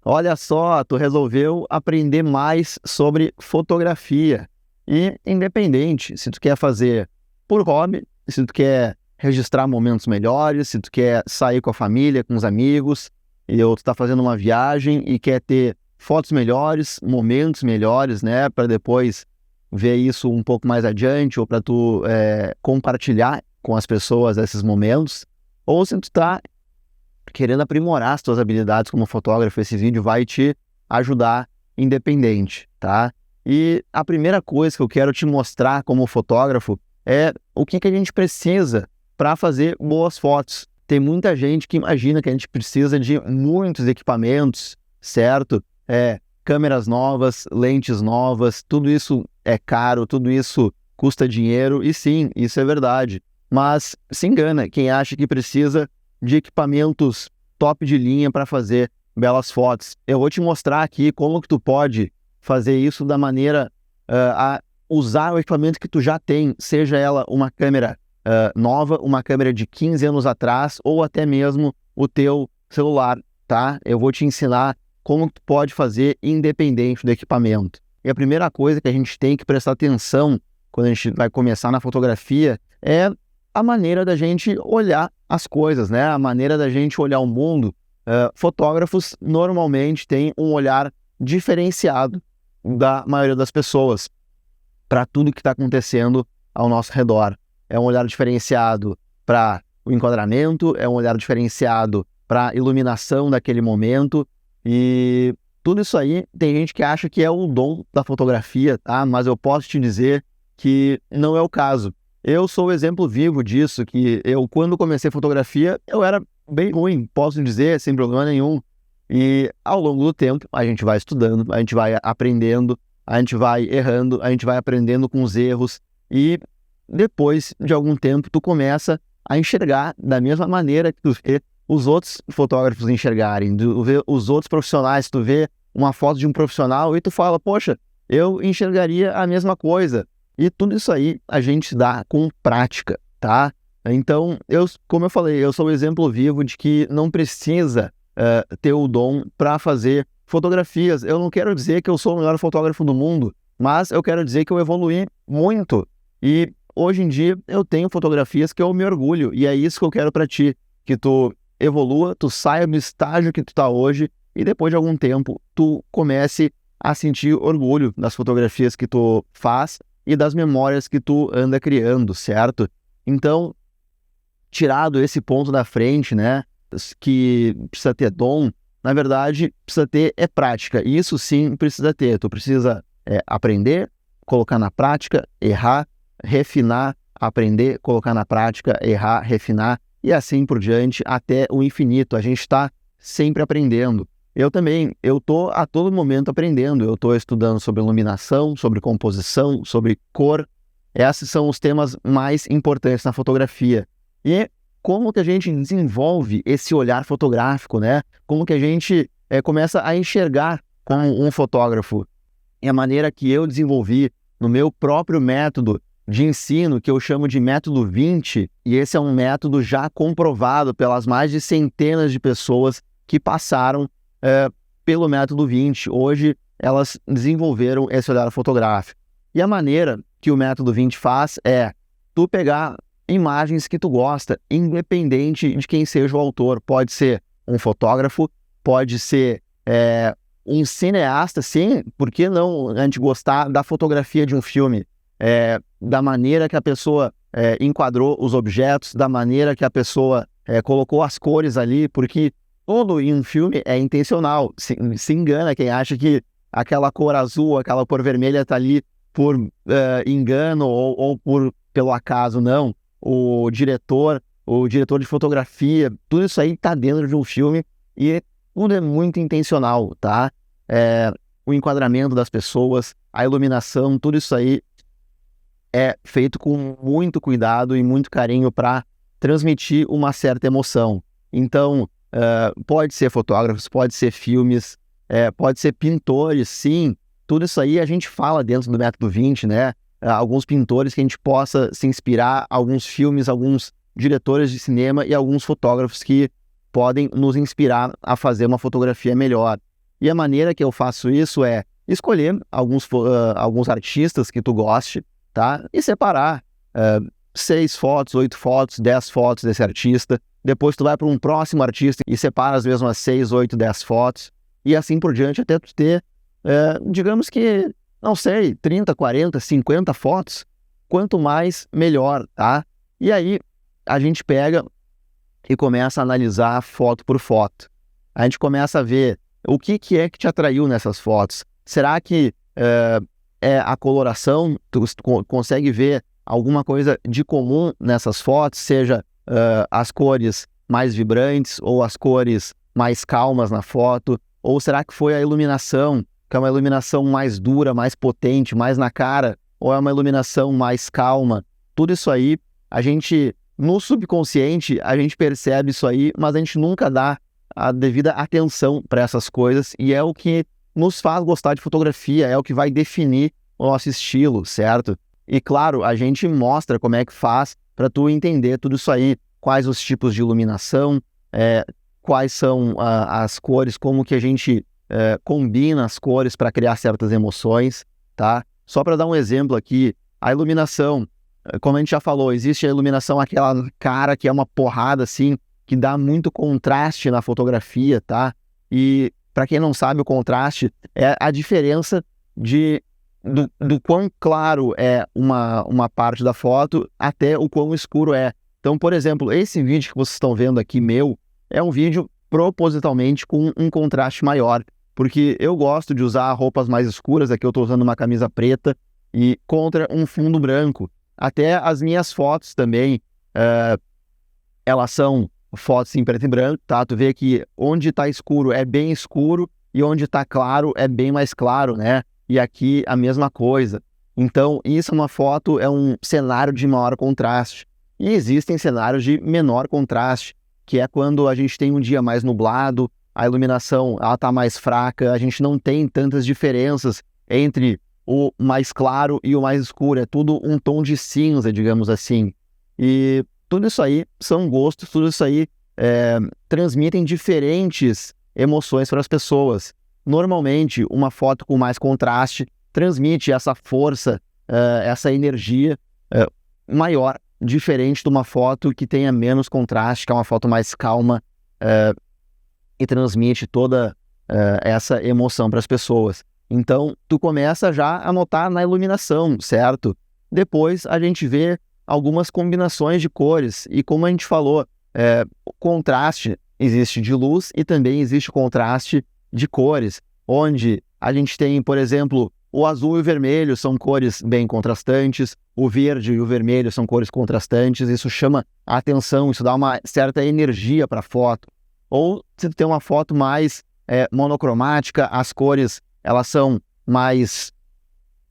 Olha só, tu resolveu aprender mais sobre fotografia. E independente, se tu quer fazer por hobby, se tu quer registrar momentos melhores, se tu quer sair com a família, com os amigos, ou tu tá fazendo uma viagem e quer ter fotos melhores, momentos melhores, né, para depois ver isso um pouco mais adiante, ou para tu compartilhar com as pessoas esses momentos, ou se tu tá querendo aprimorar as tuas habilidades como fotógrafo, esse vídeo vai te ajudar independente, tá? E a primeira coisa que eu quero te mostrar como fotógrafo é o que a gente precisa para fazer boas fotos. Tem muita gente que imagina que a gente precisa de muitos equipamentos, certo? Câmeras novas, lentes novas, tudo isso é caro, tudo isso custa dinheiro, e sim, isso é verdade. Mas se engana quem acha que precisa de equipamentos top de linha para fazer belas fotos. Eu vou te mostrar aqui como que tu pode fazer isso da maneira a usar o equipamento que tu já tem, seja ela uma câmera nova, uma câmera de 15 anos atrás, ou até mesmo o teu celular, tá? Eu vou te ensinar como tu pode fazer independente do equipamento. E a primeira coisa que a gente tem que prestar atenção quando a gente vai começar na fotografia é a maneira da gente olhar as coisas, né? A maneira da gente olhar o mundo. Fotógrafos normalmente têm um olhar diferenciado da maioria das pessoas para tudo que está acontecendo ao nosso redor. É um olhar diferenciado para o enquadramento, é um olhar diferenciado para a iluminação daquele momento, e tudo isso aí tem gente que acha que é o dom da fotografia, tá? Mas eu posso te dizer que não é o caso. Eu sou o exemplo vivo disso, que eu, quando comecei fotografia, eu era bem ruim, posso dizer, sem problema nenhum. E ao longo do tempo, a gente vai estudando, a gente vai aprendendo, a gente vai errando, a gente vai aprendendo com os erros, e depois de algum tempo, tu começa a enxergar da mesma maneira que tu vê os outros fotógrafos enxergarem, tu vê os outros profissionais, tu vê uma foto de um profissional e tu fala, poxa, eu enxergaria a mesma coisa. E tudo isso aí a gente dá com prática, tá? Então, como eu falei, eu sou o exemplo vivo de que não precisa ter o dom para fazer fotografias. Eu não quero dizer que eu sou o melhor fotógrafo do mundo, mas eu quero dizer que eu evoluí muito. E hoje em dia eu tenho fotografias que eu me orgulho, e é isso que eu quero para ti, que tu evolua, tu saia do estágio que tu tá hoje, e depois de algum tempo tu comece a sentir orgulho das fotografias que tu faz e das memórias que tu anda criando, certo? Então, tirado esse ponto da frente, né, que precisa ter dom, na verdade, precisa ter prática. E isso sim precisa ter. Tu precisa aprender, colocar na prática, errar, refinar, aprender, colocar na prática, errar, refinar, e assim por diante até o infinito. A gente está sempre aprendendo. Eu também, eu estou a todo momento aprendendo. Eu estou estudando sobre iluminação, sobre composição, sobre cor. Esses são os temas mais importantes na fotografia. E como que a gente desenvolve esse olhar fotográfico, né? Como que a gente começa a enxergar como um fotógrafo. E a maneira que eu desenvolvi no meu próprio método de ensino, que eu chamo de método 20, e esse é um método já comprovado pelas mais de centenas de pessoas que passaram pelo método 20. Hoje elas desenvolveram esse olhar fotográfico. E a maneira que o método 20 faz é tu pegar imagens que tu gosta, independente de quem seja o autor. Pode ser um fotógrafo, pode ser um cineasta, sim, por que não a gente gostar da fotografia de um filme? Da maneira que a pessoa enquadrou os objetos, da maneira que a pessoa colocou as cores ali, porque tudo em um filme é intencional. Se engana quem acha que aquela cor azul, aquela cor vermelha está ali por engano ou pelo acaso. Não. O diretor de fotografia, tudo isso aí está dentro de um filme, e tudo é muito intencional, tá? O enquadramento das pessoas, a iluminação, tudo isso aí é feito com muito cuidado e muito carinho para transmitir uma certa emoção. Então, pode ser fotógrafos, pode ser filmes, pode ser pintores, sim. Tudo isso aí a gente fala dentro do método 20, né? Alguns pintores que a gente possa se inspirar, alguns filmes, alguns diretores de cinema e alguns fotógrafos que podem nos inspirar a fazer uma fotografia melhor. E a maneira que eu faço isso é escolher alguns artistas que tu goste, tá? E separar 6 fotos, 8 fotos, 10 fotos desse artista. Depois tu vai para um próximo artista e separa as mesmas 6, 8, 10 fotos. E assim por diante até tu ter, digamos que, não sei, 30, 40, 50 fotos. Quanto mais, melhor, tá? E aí a gente pega e começa a analisar foto por foto. A gente começa a ver o que é que te atraiu nessas fotos. Será que é a coloração? Tu consegue ver alguma coisa de comum nessas fotos, seja as cores mais vibrantes ou as cores mais calmas na foto? Ou será que foi a iluminação, que é uma iluminação mais dura, mais potente, mais na cara? Ou é uma iluminação mais calma? Tudo isso aí, a gente, no subconsciente, a gente percebe isso aí, mas a gente nunca dá a devida atenção para essas coisas, e é o que nos faz gostar de fotografia, é o que vai definir o nosso estilo, certo? E claro, a gente mostra como é que faz para tu entender tudo isso aí, quais os tipos de iluminação, quais são as cores, como que a gente combina as cores para criar certas emoções, tá? Só para dar um exemplo aqui, a iluminação, como a gente já falou, existe a iluminação aquela cara que é uma porrada assim, que dá muito contraste na fotografia, tá? E para quem não sabe, o contraste é a diferença do quão claro é uma parte da foto até o quão escuro é. Então, por exemplo, esse vídeo que vocês estão vendo aqui meu é um vídeo propositalmente com um contraste maior, porque eu gosto de usar roupas mais escuras. Aqui eu estou usando uma camisa preta e contra um fundo branco. Até as minhas fotos também, elas são fotos em preto e branco, tá? Tu vê que onde tá escuro é bem escuro e onde tá claro é bem mais claro, né? E aqui a mesma coisa. Então, isso é uma foto, é um cenário de maior contraste. E existem cenários de menor contraste, que é quando a gente tem um dia mais nublado, a iluminação ela tá mais fraca, a gente não tem tantas diferenças entre o mais claro e o mais escuro, é tudo um tom de cinza, digamos assim. E tudo isso aí são gostos, tudo isso aí transmitem diferentes emoções para as pessoas. Normalmente, uma foto com mais contraste transmite essa força, essa energia maior, diferente de uma foto que tenha menos contraste, que é uma foto mais calma e transmite toda essa emoção para as pessoas. Então, tu começa já a notar na iluminação, certo? Depois a gente vê algumas combinações de cores, e como a gente falou, o contraste existe de luz e também existe contraste de cores, onde a gente tem, por exemplo, o azul e o vermelho são cores bem contrastantes, o verde e o vermelho são cores contrastantes, isso chama a atenção, isso dá uma certa energia para a foto. Ou se tu tem uma foto mais monocromática, as cores elas são mais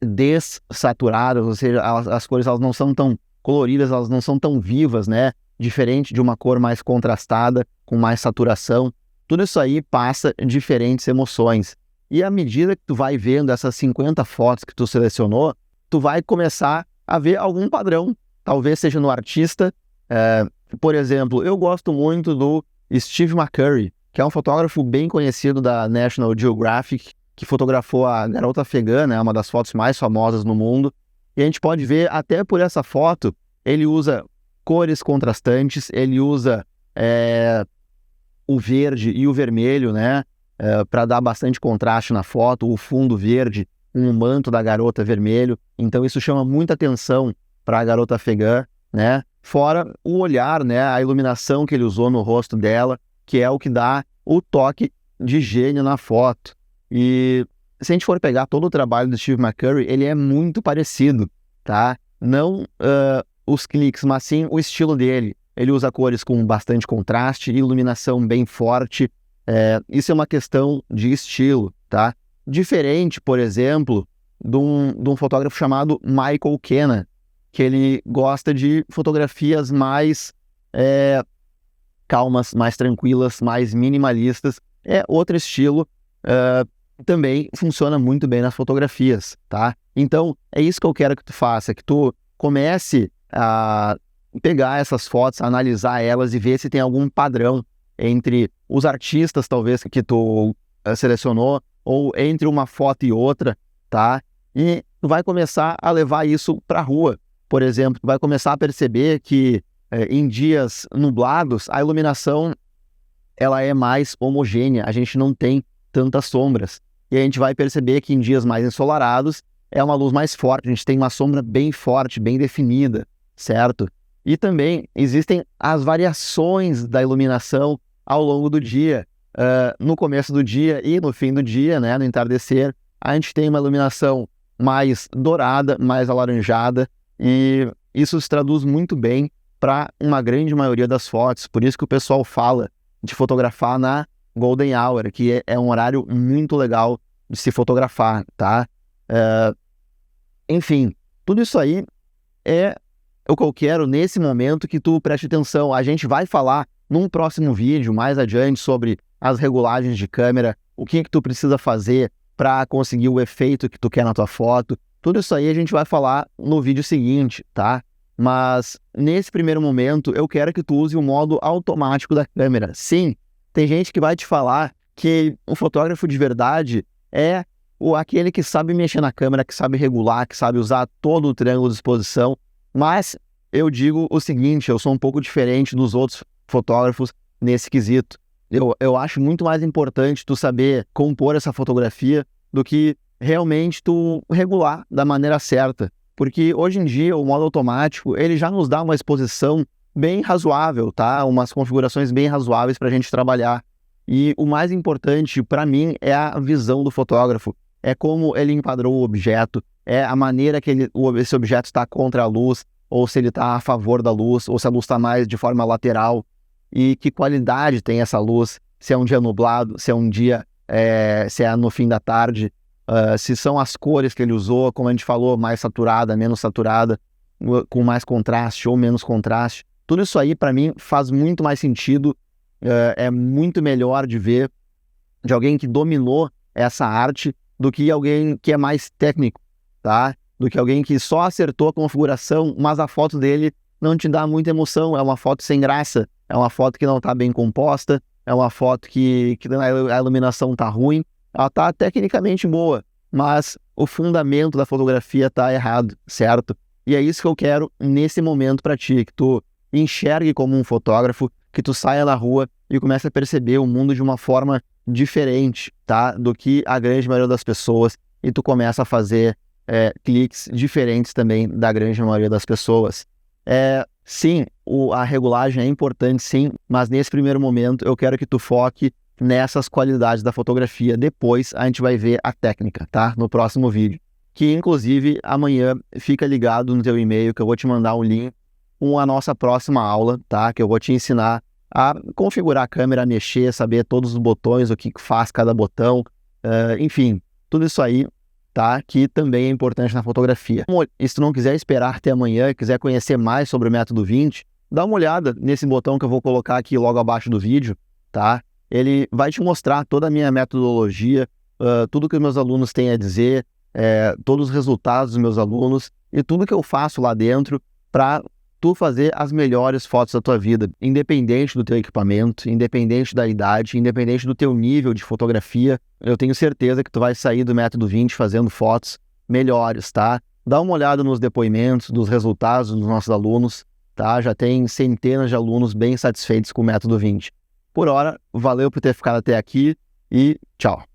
dessaturadas, ou seja, as cores elas não são tão coloridas, elas não são tão vivas, né? Diferente de uma cor mais contrastada, com mais saturação. Tudo isso aí passa diferentes emoções. E à medida que tu vai vendo essas 50 fotos que tu selecionou, tu vai começar a ver algum padrão. Talvez seja no artista. Por exemplo, eu gosto muito do Steve McCurry, que é um fotógrafo bem conhecido da National Geographic, que fotografou a garota afegã, né, uma das fotos mais famosas no mundo. E a gente pode ver, até por essa foto, ele usa cores contrastantes, ele usa o verde e o vermelho, né, para dar bastante contraste na foto, o fundo verde, um manto da garota vermelho. Então isso chama muita atenção para a garota afegã, né? Fora o olhar, né, a iluminação que ele usou no rosto dela, que é o que dá o toque de gênio na foto. E se a gente for pegar todo o trabalho do Steve McCurry, ele é muito parecido, tá? Não os cliques, mas sim o estilo dele. Ele usa cores com bastante contraste, iluminação bem forte. Isso é uma questão de estilo, tá? Diferente, por exemplo, de um fotógrafo chamado Michael Kenna, que ele gosta de fotografias mais calmas, mais tranquilas, mais minimalistas. É outro estilo, também funciona muito bem nas fotografias, tá? Então, é isso que eu quero que tu faça, que tu comece a pegar essas fotos, analisar elas e ver se tem algum padrão entre os artistas, talvez, que tu selecionou, ou entre uma foto e outra, tá? E tu vai começar a levar isso para a rua. Por exemplo, tu vai começar a perceber que em dias nublados, a iluminação ela é mais homogênea, a gente não tem tantas sombras. E a gente vai perceber que em dias mais ensolarados é uma luz mais forte, a gente tem uma sombra bem forte, bem definida, certo? E também existem as variações da iluminação ao longo do dia. No começo do dia e no fim do dia, né, no entardecer, a gente tem uma iluminação mais dourada, mais alaranjada, e isso se traduz muito bem para uma grande maioria das fotos. Por isso que o pessoal fala de fotografar na Golden Hour, que é um horário muito legal de se fotografar, tá? Enfim, tudo isso aí é o que eu quero nesse momento que tu preste atenção. A gente vai falar num próximo vídeo, mais adiante, sobre as regulagens de câmera, o que tu precisa fazer para conseguir o efeito que tu quer na tua foto. Tudo isso aí a gente vai falar no vídeo seguinte, tá? Mas nesse primeiro momento eu quero que tu use o modo automático da câmera. Sim, tem gente que vai te falar que um fotógrafo de verdade é aquele que sabe mexer na câmera, que sabe regular, que sabe usar todo o triângulo de exposição. Mas eu digo o seguinte, eu sou um pouco diferente dos outros fotógrafos nesse quesito. Eu acho muito mais importante tu saber compor essa fotografia do que realmente tu regular da maneira certa. Porque hoje em dia o modo automático, ele já nos dá uma exposição bem razoável, tá? Umas configurações bem razoáveis para a gente trabalhar. E o mais importante para mim é a visão do fotógrafo. É como ele enquadrou o objeto, é a maneira que esse objeto está contra a luz, ou se ele está a favor da luz, ou se a luz está mais de forma lateral, e que qualidade tem essa luz, se é um dia nublado, se é um dia, se é no fim da tarde, se são as cores que ele usou, como a gente falou, mais saturada, menos saturada, com mais contraste ou menos contraste. Tudo isso aí, para mim, faz muito mais sentido, é muito melhor de ver de alguém que dominou essa arte do que alguém que é mais técnico, tá? Do que alguém que só acertou a configuração, mas a foto dele não te dá muita emoção, é uma foto sem graça, é uma foto que não está bem composta, é uma foto que a iluminação está ruim, ela está tecnicamente boa, mas o fundamento da fotografia está errado, certo? E é isso que eu quero nesse momento para ti, que tu enxergue como um fotógrafo, que tu saia na rua e comece a perceber o mundo de uma forma diferente, tá? Do que a grande maioria das pessoas, e tu começa a fazer cliques diferentes também da grande maioria das pessoas. Sim, a regulagem é importante, sim, mas nesse primeiro momento eu quero que tu foque nessas qualidades da fotografia. Depois a gente vai ver a técnica, tá? No próximo vídeo. Que inclusive amanhã fica ligado no teu e-mail que eu vou te mandar um link com a nossa próxima aula, tá? Que eu vou te ensinar a configurar a câmera, a mexer, saber todos os botões, o que faz cada botão, enfim, tudo isso aí, tá? Que também é importante na fotografia. E se tu não quiser esperar até amanhã, quiser conhecer mais sobre o método 20, dá uma olhada nesse botão que eu vou colocar aqui logo abaixo do vídeo, tá? Ele vai te mostrar toda a minha metodologia, tudo que os meus alunos têm a dizer, todos os resultados dos meus alunos e tudo que eu faço lá dentro para tu fazer as melhores fotos da tua vida, independente do teu equipamento, independente da idade, independente do teu nível de fotografia. Eu tenho certeza que tu vai sair do método 20 fazendo fotos melhores, tá? Dá uma olhada nos depoimentos, dos resultados dos nossos alunos, tá? Já tem centenas de alunos bem satisfeitos com o método 20. Por hora, valeu por ter ficado até aqui e tchau!